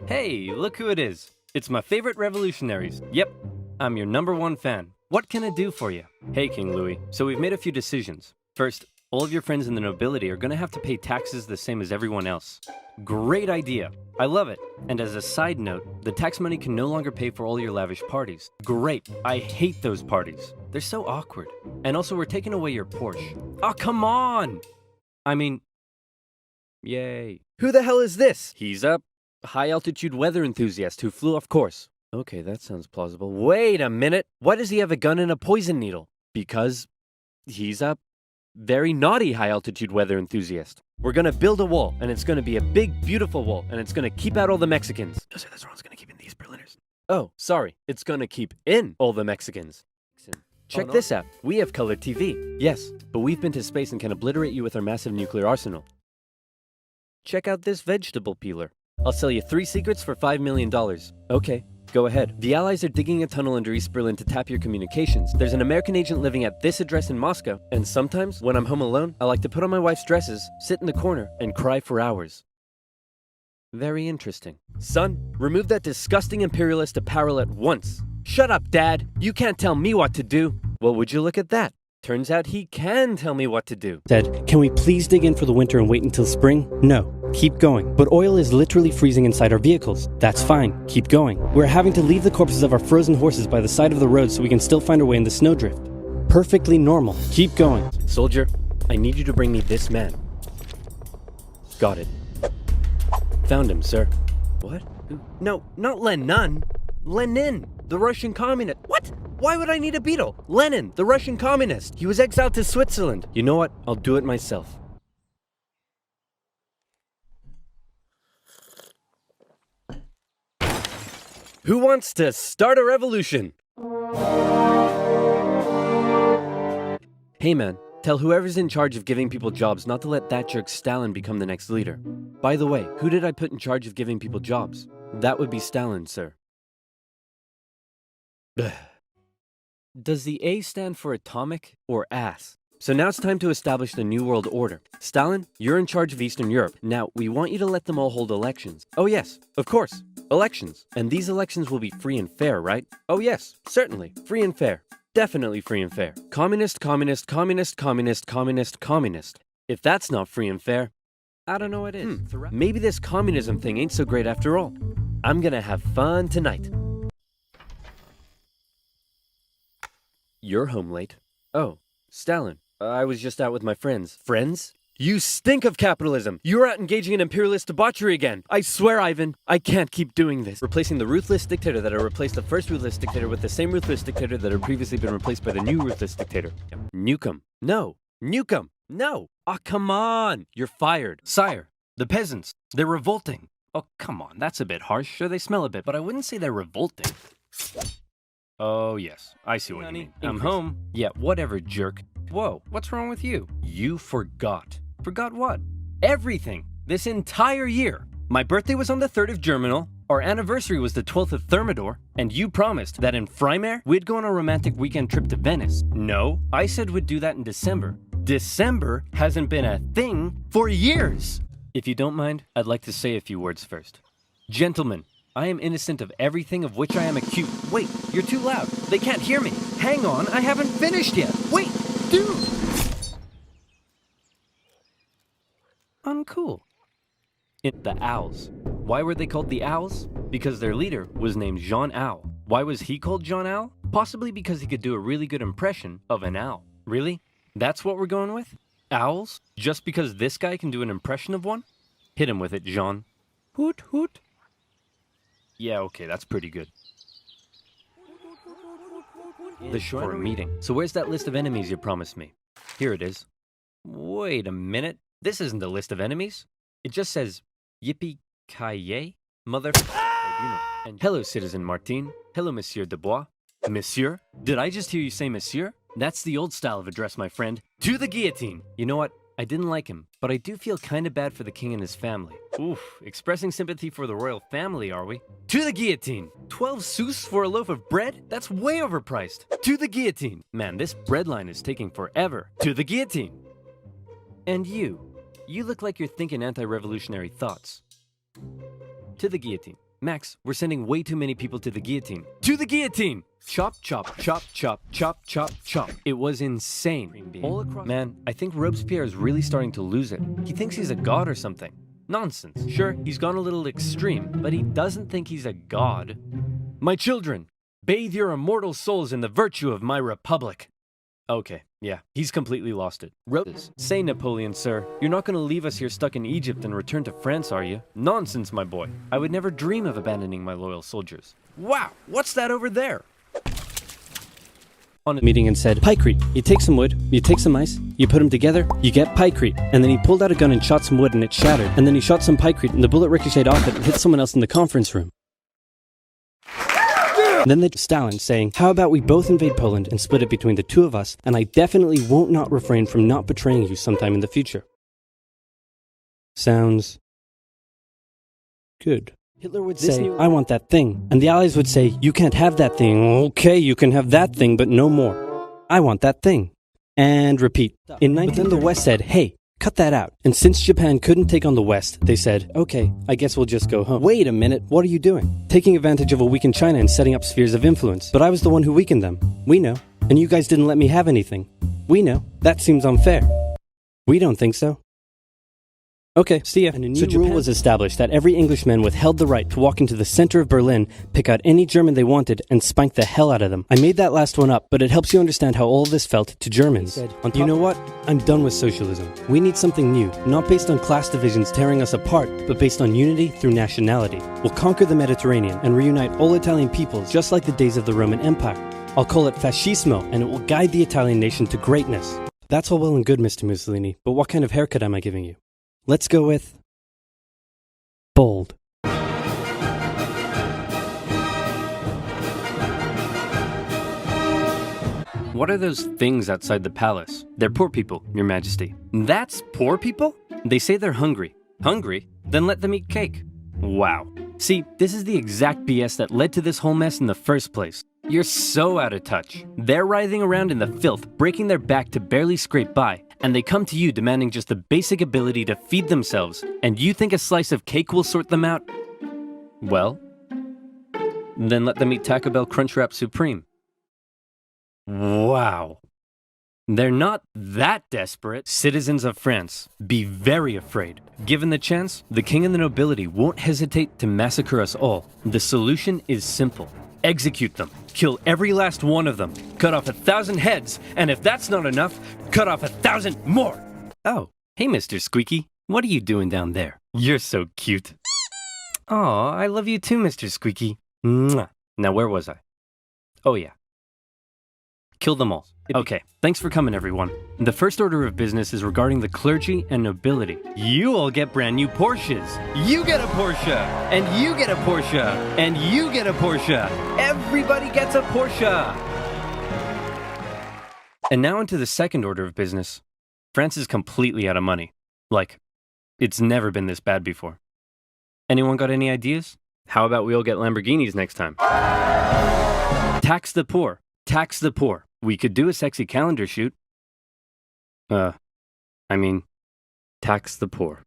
Hey, look who it is. It's my favorite revolutionaries. Yep, I'm your #1 fan. What can I do for you? Hey, King Louis. So we've made a few decisions. First, all of your friends in the nobility are gonna have to pay taxes the same as everyone else. Great idea. I love it. And as a side note, the tax money can no longer pay for all your lavish parties. Great. I hate those parties. They're so awkward. And also, we're taking away your Porsche. Oh, come on! I mean, yay. Who the hell is this? He's a high-altitude weather enthusiast who flew off course. Okay, that sounds plausible. Wait a minute. Why does he have a gun and a poison needle? Because he's a very naughty high-altitude weather enthusiast. We're gonna build a wall, and it's gonna be a big, beautiful wall, and it's gonna keep out all the Mexicans. No, that's wrong. It's gonna keep in these Berliners. Oh, sorry. It's gonna keep in all the Mexicans. Check this out. We have color TV. Yes, but we've been to space and can obliterate you with our massive nuclear arsenal. Check out this vegetable peeler. I'll sell you 3 secrets for $5 million. Okay, go ahead. The Allies are digging a tunnel under East Berlin to tap your communications. There's an American agent living at this address in Moscow, and sometimes, when I'm home alone, I like to put on my wife's dresses, sit in the corner, and cry for hours. Very interesting. Son, remove that disgusting imperialist apparel at once. Shut up, Dad. You can't tell me what to do. Well, would you look at that? Turns out he can tell me what to do. Dad, can we please dig in for the winter and wait until spring? No. Keep going. But oil is literally freezing inside our vehicles. That's fine. Keep going. We're having to leave the corpses of our frozen horses by the side of the road so we can still find our way in the snowdrift. Perfectly normal. Keep going. Soldier, I need you to bring me this man. Got it. Found him, sir. What? No, not Lenin. Lenin, the Russian communist. What? Why would I need a beetle? Lenin, the Russian communist. He was exiled to Switzerland. You know what? I'll do it myself. Who wants to start a revolution? Hey man, tell whoever's in charge of giving people jobs not to let that jerk Stalin become the next leader. By the way, who did I put in charge of giving people jobs? That would be Stalin, sir. Does the A stand for atomic or ass? So now it's time to establish the New World Order. Stalin, you're in charge of Eastern Europe. Now, we want you to let them all hold elections. Oh yes, of course, elections. And these elections will be free and fair, right? Oh yes, certainly, free and fair. Definitely free and fair. Communist, communist, communist, communist, communist, communist. If that's not free and fair, I don't know what is. Maybe this communism thing ain't so great after all. I'm gonna have fun tonight. You're home late. Oh, Stalin. I was just out with my friends. Friends? You stink of capitalism! You're out engaging in imperialist debauchery again! I swear, Ivan, I can't keep doing this. Replacing the ruthless dictator that had replaced the first ruthless dictator with the same ruthless dictator that had previously been replaced by the new ruthless dictator. Nukem. No. Nukem. No. Oh, come on! You're fired. Sire, the peasants, they're revolting. Oh, come on, that's a bit harsh. Sure, they smell a bit, but I wouldn't say they're revolting. Oh, yes. I see what you mean. I'm home. Yeah, whatever, jerk. Whoa, what's wrong with you? You forgot. Forgot what? Everything. This entire year. My birthday was on the 3rd of Germinal, our anniversary was the 12th of Thermidor, and you promised that in Frimaire, we'd go on a romantic weekend trip to Venice. No, I said we'd do that in December. December hasn't been a thing for years. If you don't mind, I'd like to say a few words first. Gentlemen, I am innocent of everything of which I am accused. Wait, you're too loud. They can't hear me. Hang on, I haven't finished yet. Wait, dude! Uncool. The Owls. Why were they called the Owls? Because their leader was named Jean Owl. Why was he called Jean Owl? Possibly because he could do a really good impression of an owl. Really? That's what we're going with? Owls? Just because this guy can do an impression of one? Hit him with it, Jean. Hoot, hoot. Yeah, okay, that's pretty good. The short meeting. So where's that list of enemies you promised me? Here it is. Wait a minute. This isn't a list of enemies. It just says, Yippee-ki-yay, mother... And hello, Citizen Martin. Hello, Monsieur Dubois. Monsieur? Did I just hear you say Monsieur? That's the old style of address, my friend. To the guillotine! You know what? I didn't like him, but I do feel kinda bad for the king and his family. Oof, expressing sympathy for the royal family, are we? To the guillotine! 12 sous for a loaf of bread? That's way overpriced. To the guillotine! Man, this bread line is taking forever. To the guillotine! And you look like you're thinking anti-revolutionary thoughts. To the guillotine. Max, we're sending way too many people to the guillotine. To the guillotine! Chop, chop, chop, chop, chop, chop, chop. It was insane. All across. Man, I think Robespierre is really starting to lose it. He thinks he's a god or something. Nonsense. Sure, he's gone a little extreme, but he doesn't think he's a god. My children, bathe your immortal souls in the virtue of my republic. Okay, yeah, he's completely lost it. Say, Napoleon, sir, you're not going to leave us here stuck in Egypt and return to France, are you? Nonsense, my boy. I would never dream of abandoning my loyal soldiers. Wow, what's that over there? On a meeting and said, Pykrete. You take some wood, you take some ice, you put them together, you get Pykrete. And then he pulled out a gun and shot some wood and it shattered. And then he shot some Pykrete and the bullet ricocheted off it and hit someone else in the conference room. Then they Stalin saying, how about we both invade Poland and split it between the two of us, and I definitely won't not refrain from not betraying you sometime in the future. Sounds good. Hitler would say, I want that thing. And the Allies would say, you can't have that thing. Okay, you can have that thing, but no more. I want that thing. And repeat. But then the West said, hey, cut that out. And since Japan couldn't take on the West, they said, okay, I guess we'll just go home. Wait a minute, what are you doing? Taking advantage of a weakened China and setting up spheres of influence. But I was the one who weakened them. We know. And you guys didn't let me have anything. We know. That seems unfair. We don't think so. Okay, see ya. And a new rule was established that every Englishman withheld the right to walk into the center of Berlin, pick out any German they wanted, and spank the hell out of them. I made that last one up, but it helps you understand how all this felt to Germans. You know what? I'm done with socialism. We need something new, not based on class divisions tearing us apart, but based on unity through nationality. We'll conquer the Mediterranean and reunite all Italian peoples, just like the days of the Roman Empire. I'll call it Fascismo, and it will guide the Italian nation to greatness. That's all well and good, Mr. Mussolini, but what kind of haircut am I giving you? Let's go with bold. What are those things outside the palace? They're poor people, Your Majesty. That's poor people? They say they're hungry. Hungry? Then let them eat cake. Wow. See, this is the exact BS that led to this whole mess in the first place. You're so out of touch. They're writhing around in the filth, breaking their back to barely scrape by, and they come to you demanding just the basic ability to feed themselves, and you think a slice of cake will sort them out? Well, then let them eat Taco Bell Crunchwrap Supreme. Wow. They're not that desperate. Citizens of France, be very afraid. Given the chance, the king and the nobility won't hesitate to massacre us all. The solution is simple. Execute them. Kill every last one of them. Cut off 1,000 heads, and if that's not enough, cut off 1,000 more. Oh, hey, Mr. Squeaky. What are you doing down there? You're so cute. Aw, I love you too, Mr. Squeaky. Mwah. Now, where was I? Oh, yeah. Kill them all. Okay, thanks for coming, everyone. The first order of business is regarding the clergy and nobility. You all get brand new Porsches. You get a Porsche, and you get a Porsche, and you get a Porsche. Everybody gets a Porsche. And now into the second order of business. France is completely out of money. Like, it's never been this bad before. Anyone got any ideas? How about we all get Lamborghinis next time? Tax the poor. Tax the poor. We could do a sexy calendar shoot. Tax the poor.